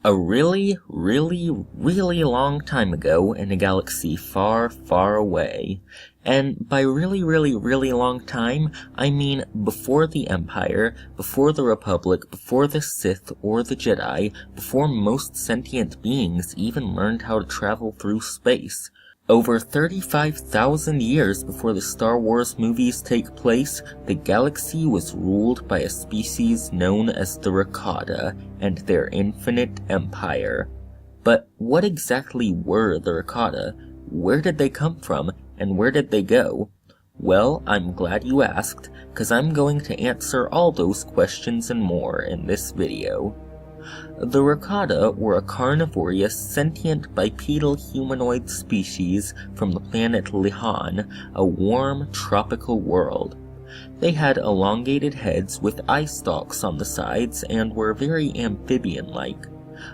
A really long time ago in a galaxy far, far away. And by really long time, I mean before the Empire, before the Republic, before the Sith or the Jedi, before most sentient beings even learned how to travel through space. Over 35,000 years before the Star Wars movies take place, the galaxy was ruled by a species known as the Rakata and their infinite empire. But what exactly were the Rakata? Where did they come from, and where did they go? Well, I'm glad you asked, 'cause I'm going to answer all those questions and more in this video. The Rakata were a carnivorous, sentient, bipedal humanoid species from the planet Lihan, a warm, tropical world. They had elongated heads with eye stalks on the sides and were very amphibian-like.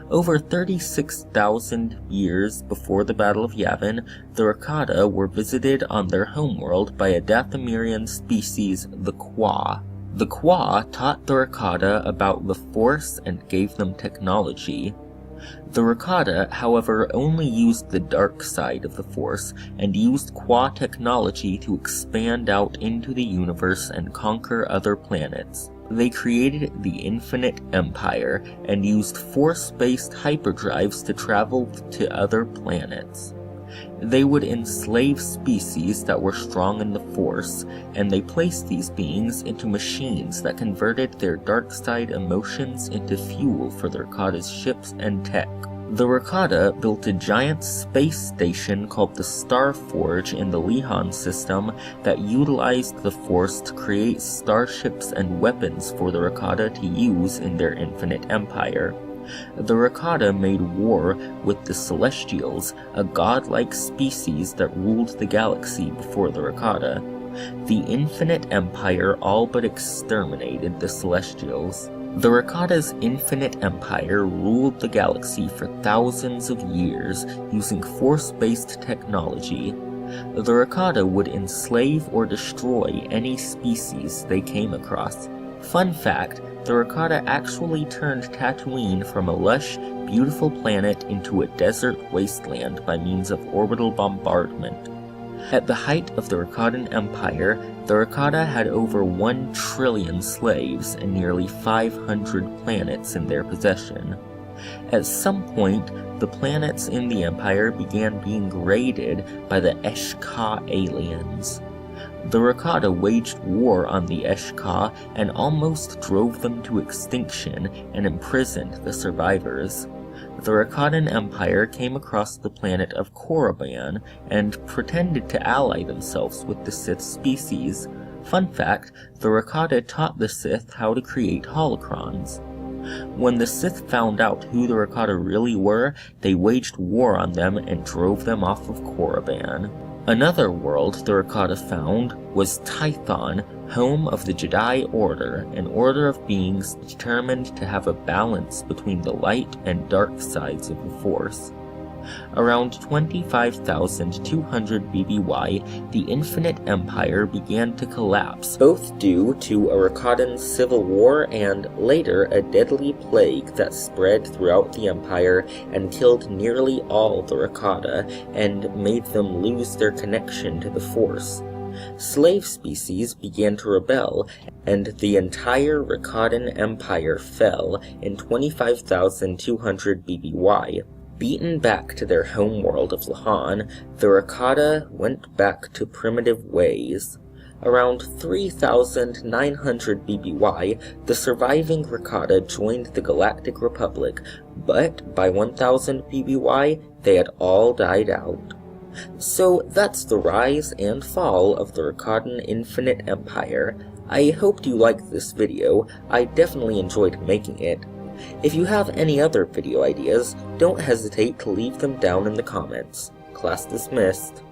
Over 36,000 years before the Battle of Yavin, the Rakata were visited on their homeworld by a Dathomirian species, the Qua. The Qua taught the Rakata about the Force and gave them technology. The Rakata, however, only used the dark side of the Force and used Qua technology to expand out into the universe and conquer other planets. They created the Infinite Empire and used Force-based hyperdrives to travel to other planets. They would enslave species that were strong in the Force, and they placed these beings into machines that converted their dark side emotions into fuel for the Rakata's ships and tech. The Rakata built a giant space station called the Star Forge in the Lihan system that utilized the Force to create starships and weapons for the Rakata to use in their infinite empire. The Rakata made war with the Celestials, a godlike species that ruled the galaxy before the Rakata. The Infinite Empire all but exterminated the Celestials. The Rakata's Infinite Empire ruled the galaxy for thousands of years using Force-based technology. The Rakata would enslave or destroy any species they came across. Fun fact, the Rakata actually turned Tatooine from a lush, beautiful planet into a desert wasteland by means of orbital bombardment. At the height of the Rakatan Empire, the Rakata had over 1 trillion slaves and nearly 500 planets in their possession. At some point, the planets in the Empire began being raided by the Eshka aliens. The Rakata waged war on the Eshka and almost drove them to extinction and imprisoned the survivors. The Rakatan Empire came across the planet of Korriban and pretended to ally themselves with the Sith species. Fun fact, the Rakata taught the Sith how to create holocrons. When the Sith found out who the Rakata really were, they waged war on them and drove them off of Korriban. Another world the Rakata found was Tython, home of the Jedi Order, an order of beings determined to have a balance between the light and dark sides of the Force. Around 25,200 BBY, the Infinite Empire began to collapse, both due to a Rakatan civil war and, later, a deadly plague that spread throughout the Empire and killed nearly all the Rakata, and made them lose their connection to the Force. Slave species began to rebel, and the entire Rakatan Empire fell in 25,200 BBY. Beaten back to their homeworld of Lihan, the Rakata went back to primitive ways. Around 3,900 BBY, the surviving Rakata joined the Galactic Republic, but by 1,000 BBY, they had all died out. So that's the rise and fall of the Rakatan Infinite Empire. I hoped you liked this video. I definitely enjoyed making it. If you have any other video ideas, don't hesitate to leave them down in the comments. Class dismissed.